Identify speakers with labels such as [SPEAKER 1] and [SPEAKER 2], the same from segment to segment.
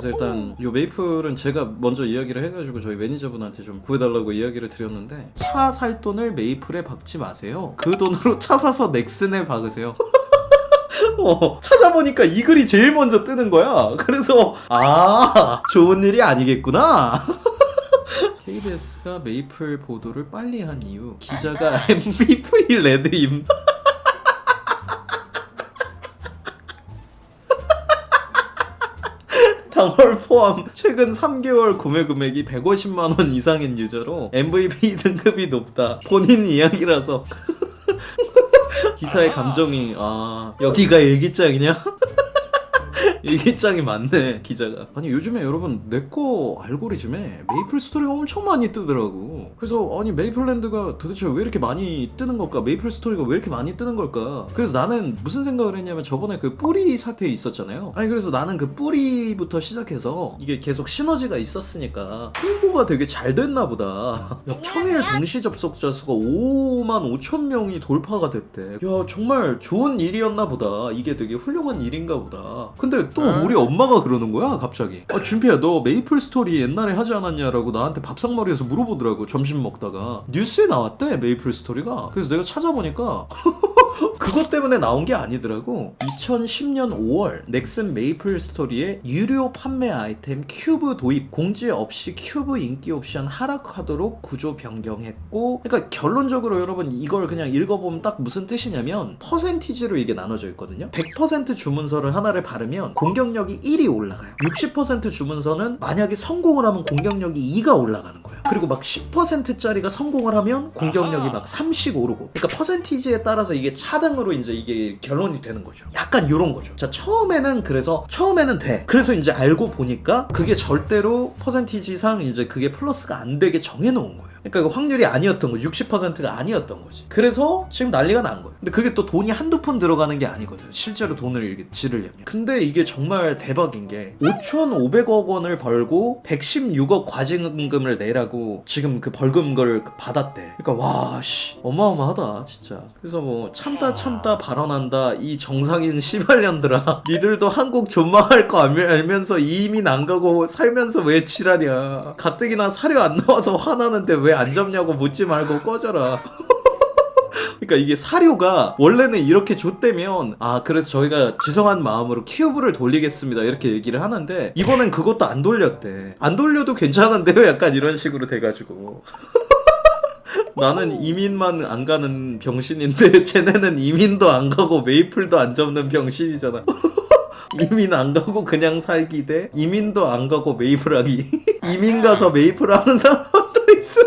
[SPEAKER 1] 그래서 일단 요 메이플은 제가 먼저 이야기를 해가지고 저희 매니저분한테 좀 구해달라고 이야기를 드렸는데, 차 살 돈을 메이플에 박지 마세요. 그 돈으로 차 사서 넥슨에 박으세요. 찾아보니까 이 글이 제일 먼저 뜨는 거야. 그래서 좋은 일이 아니겠구나. KBS가 메이플 보도를 빨리 한 이유, 기자가 MVP 레드임. 당월 포함 최근 3개월 구매 금액이 150만원 이상인 유저로 MVP 등급이 높다. 본인 이야기라서. 기사의 감정이 여기가 일기장이냐? 일기장이 많네 기자가. 아니 요즘에 여러분 내꺼 알고리즘에 메이플 스토리가 엄청 많이 뜨더라고. 그래서 아니 메이플랜드가 도대체 왜 이렇게 많이 뜨는 걸까? 메이플 스토리가 왜 이렇게 많이 뜨는 걸까? 그래서 나는 무슨 생각을 했냐면, 저번에 그 뿌리 사태 있었잖아요. 아니 그래서 나는 그 뿌리부터 시작해서 이게 계속 시너지가 있었으니까 홍보가 되게 잘 됐나 보다. 야, 평일 동시 접속자 수가 5만 5천 명이 돌파가 됐대. 야 정말 좋은 일이었나 보다. 이게 되게 훌륭한 일인가 보다. 근데 또 우리 엄마가 그러는 거야 갑자기. 준피야 너 메이플 스토리 옛날에 하지 않았냐라고 나한테 밥상머리에서 물어보더라고. 점심 먹다가 뉴스에 나왔대 메이플 스토리가. 그래서 내가 찾아보니까 그것 때문에 나온 게 아니더라고. 2010년 5월 넥슨 메이플 스토리의 유료 판매 아이템 큐브 도입 공지 없이 큐브 인기 옵션 하락하도록 구조 변경했고, 그러니까 결론적으로 여러분 이걸 그냥 읽어보면 딱 무슨 뜻이냐면, 퍼센티지로 이게 나눠져 있거든요. 100% 주문서를 하나를 바르면 공격력이 1이 올라가요. 60% 주문서는 만약에 성공을 하면 공격력이 2가 올라가는 거예요. 그리고 막 10%짜리가 성공을 하면 공격력이 막 3씩 오르고. 그러니까 퍼센티지에 따라서 이게 차등으로 이제 이게 결론이 되는 거죠. 약간 이런 거죠. 자, 처음에는 돼. 그래서 이제 알고 보니까 그게 절대로 퍼센티지상 이제 그게 플러스가 안 되게 정해놓은 거예요. 그러니까 그 확률이 아니었던 거지. 60%가 아니었던 거지. 그래서 지금 난리가 난 거예요. 근데 그게 또 돈이 한두 푼 들어가는 게 아니거든. 실제로 돈을 이렇게 지르려면. 근데 이게 정말 대박인 게 5,500억 원을 벌고 116억 과징금을 내라고 지금 그 벌금을 받았대. 그러니까 와 어마어마하다 진짜. 그래서 뭐 참다 발언한다 이 정상인 시발년들아, 니들도 한국 존망할 거 알면서 이민 안 가고 살면서 왜 지랄이야. 가뜩이나 사료 안 나와서 화나는데 왜 안 잡냐고 묻지 말고 꺼져라. 그러니까 이게 사료가 원래는 이렇게 줬다면 그래서 저희가 죄송한 마음으로 큐브를 돌리겠습니다 이렇게 얘기를 하는데, 이번엔 그것도 안 돌렸대. 안 돌려도 괜찮은데요 약간 이런 식으로 돼가지고. 나는 이민만 안 가는 병신인데 쟤네는 이민도 안 가고 메이플도 안 접는 병신이잖아. 이민 안 가고 그냥 살기 대 이민도 안 가고 메이플 하기. 이민 가서 메이플 하는 사람도 있어.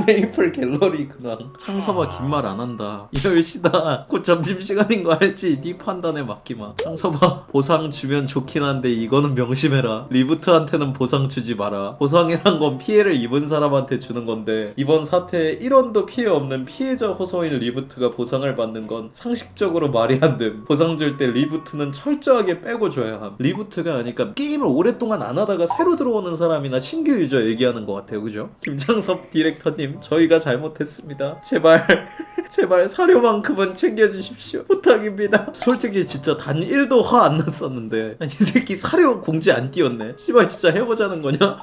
[SPEAKER 1] 메이플 갤러리 그냥. 창섭아 긴 말 안 한다. 10시다. 곧 점심시간인 거 알지? 네 판단에 맡기마. 창섭아 보상 주면 좋긴 한데 이거는 명심해라. 리부트한테는 보상 주지 마라. 보상이란 건 피해를 입은 사람한테 주는 건데, 이번 사태에 1원도 피해 없는 피해자 호소인 리부트가 보상을 받는 건 상식적으로 말이 안 됨. 보상 줄 때 리부트는 철저하게 빼고 줘야 함. 리부트가 그러니까 게임을 오랫동안 안 하다가 새로 들어오는 사람이나 신규 유저 얘기하는 것 같아요. 그죠? 김창섭 디렉터님 저희가 잘못했습니다. 제발 사료만큼은 챙겨주십시오. 부탁입니다. 솔직히 진짜 단 1도 화 안 났었는데 이 새끼 사료 공지 안 띄웠네. 씨발 진짜 해보자는 거냐?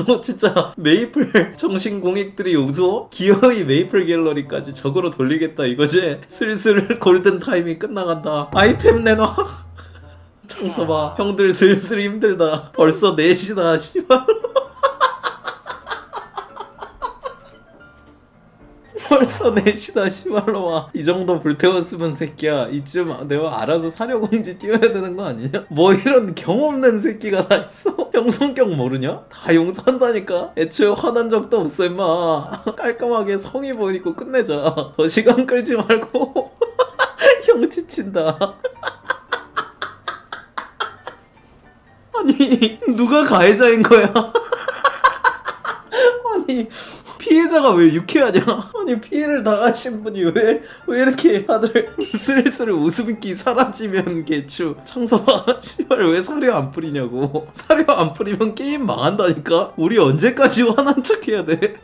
[SPEAKER 1] 너 진짜 메이플 정신공익들이 우스워? 기어이 메이플 갤러리까지 적으로 돌리겠다 이거지? 슬슬 골든타임이 끝나간다. 아이템 내놔. 창섭아 형들 슬슬 힘들다. 벌써 4시다 씨발. 벌써 4시다 씨발로마. 이 정도 불태웠으면 새끼야 이쯤 내가 알아서 사료공지 띄워야 되는 거 아니냐? 뭐 이런 경험 없는 새끼가 다 있어. 형 성격 모르냐? 다 용서한다니까. 애초에 화난 적도 없어 임마. 깔끔하게 성의 보이고 끝내자. 더 시간 끌지 말고. 형 지친다. 아니 누가 가해자인 거야? 아니 피해자가 왜 유쾌하냐? 아니 피해를 당하신 분이 왜 이렇게 다들 슬슬 웃음기 사라지면 개추. 창섭아 씨발 왜 사료 안 뿌리냐고. 사료 안 뿌리면 게임 망한다니까. 우리 언제까지 화난 척 해야 돼?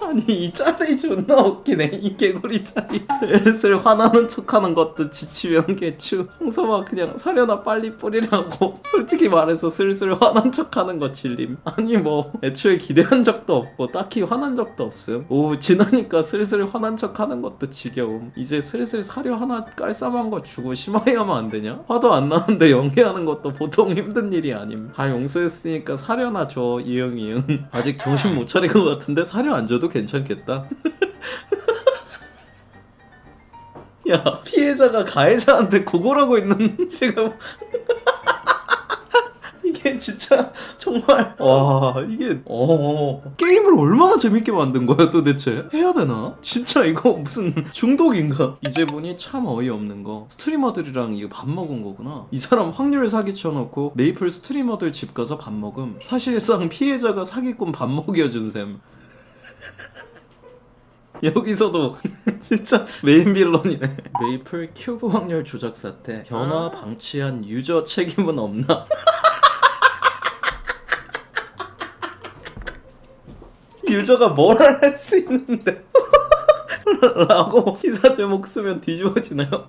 [SPEAKER 1] 아니 아니 이 짤이 존나 웃기네. 이 개구리 짤이 슬슬 화나는 척하는 것도 지치면 개추. 청소만 그냥 사려나 빨리 뿌리라고. 솔직히 말해서 슬슬 화난 척하는 거 질림. 아니 뭐 애초에 기대한 적도 없고 딱히 화난 적도 없음. 오 지나니까 슬슬 화난 척하는 것도 지겨움. 이제 슬슬 사료 하나 깔쌈한 거 주고 심하게 하면 안 되냐? 화도 안 나는데 연기하는 것도 보통 힘든 일이 아님. 다 용서했으니까 사료나 줘. 이응. 아직 정신 못 차린 것 같은데 사료 안 줘도 괜찮겠다. 야 피해자가 가해자한테 고골하고 있는 지금 이게 진짜 정말 와 이게 게임을 얼마나 재밌게 만든 거야 도대체. 해야 되나? 진짜 이거 무슨 중독인가? 이제 보니 참 어이없는 거 스트리머들이랑 이거 밥 먹은 거구나. 이 사람 확률 사기쳐놓고 메이플 스트리머들 집 가서 밥 먹음. 사실상 피해자가 사기꾼 밥 먹여준 셈. 여기서도 진짜 메인 빌런이네. 메이플 큐브 확률 조작 사태 변화 방치한 유저 책임은 없나? 유저가 뭘 할 수 있는데 라고 기사 제목 쓰면 뒤집어지나요?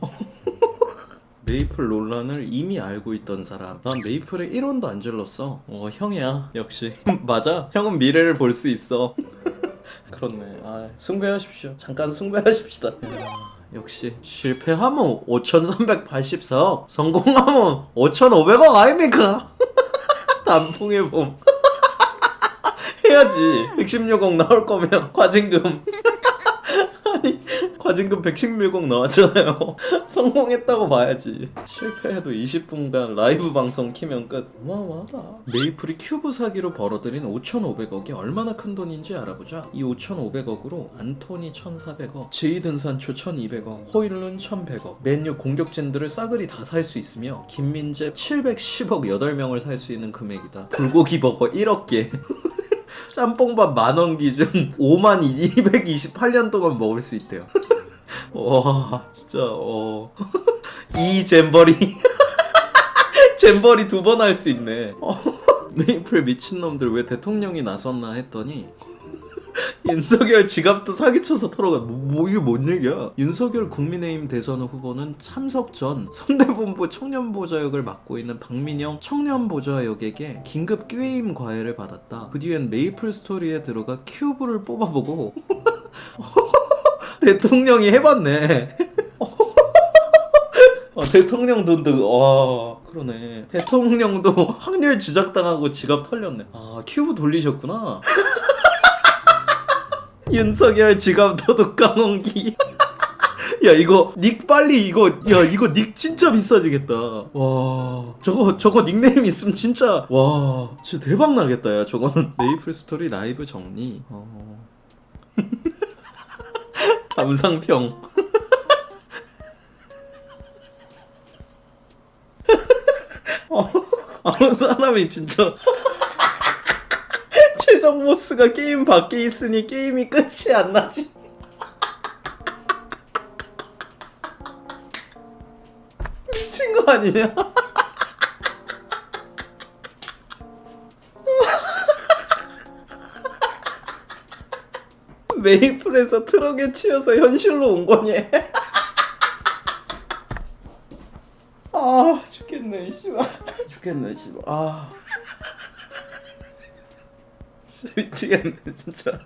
[SPEAKER 1] 메이플 논란을 이미 알고 있던 사람. 난 메이플에 1원도 안 질렀어. 형이야 역시. 맞아 형은 미래를 볼 수 있어. 그렇네. 아 숭배하십시오. 잠깐 숭배하십시다. 역시 실패하면 5,384억 성공하면 5,500억 아닙니까? 단풍의 봄. 해야지. 116억 나올 거면 과징금. 아니 과징금 116억 나왔잖아요. 성공했다고 봐야지. 실패해도 20분간 라이브 방송 키면 끝. 어마어마하다. 메이플이 큐브 사기로 벌어들인 5,500억이 얼마나 큰 돈인지 알아보자. 이 5,500억으로 안토니 1,400억, 제이든 산초 1,200억, 호일룬 1,100억, 맨유 공격진들을 싸그리 다 살 수 있으며 김민재 710억 8명을 살 수 있는 금액이다. 불고기 버거 1억 개. 짬뽕밥 10,000원 기준 5228년 동안 먹을 수 있대요. 와 진짜 이 잼버리 잼버리 2번 할 수 있네. 메이플 미친놈들 왜 대통령이 나섰나 했더니 윤석열 지갑도 사기쳐서 털어가. 이게 뭔 얘기야? 윤석열 국민의힘 대선 후보는 참석 전 선대본부 청년보좌역을 맡고 있는 박민영 청년보좌역에게 긴급 꾀임 과외를 받았다. 그 뒤엔 메이플 스토리에 들어가 큐브를 뽑아보고 대통령이 해봤네. 대통령 돈도 그러네. 대통령도 확률 주작당하고 지갑 털렸네. 큐브 돌리셨구나. 윤석열 지갑 도둑 강원기. 야 이거 닉 빨리 이거 닉 진짜 비싸지겠다. 와 저거 닉네임 있으면 진짜 와 진짜 대박 나겠다. 야 저거는. 메이플 스토리 라이브 정리. 감상평. 아무 사람이 진짜 최종 보스가 게임 밖에 있으니 게임이 끝이 안 나지. 미친 거 아니냐? 메이플에서 트럭에 치여서 현실로 온 거니? 죽겠네 씨발. 죽겠네 씨발. 미치겠네 진짜.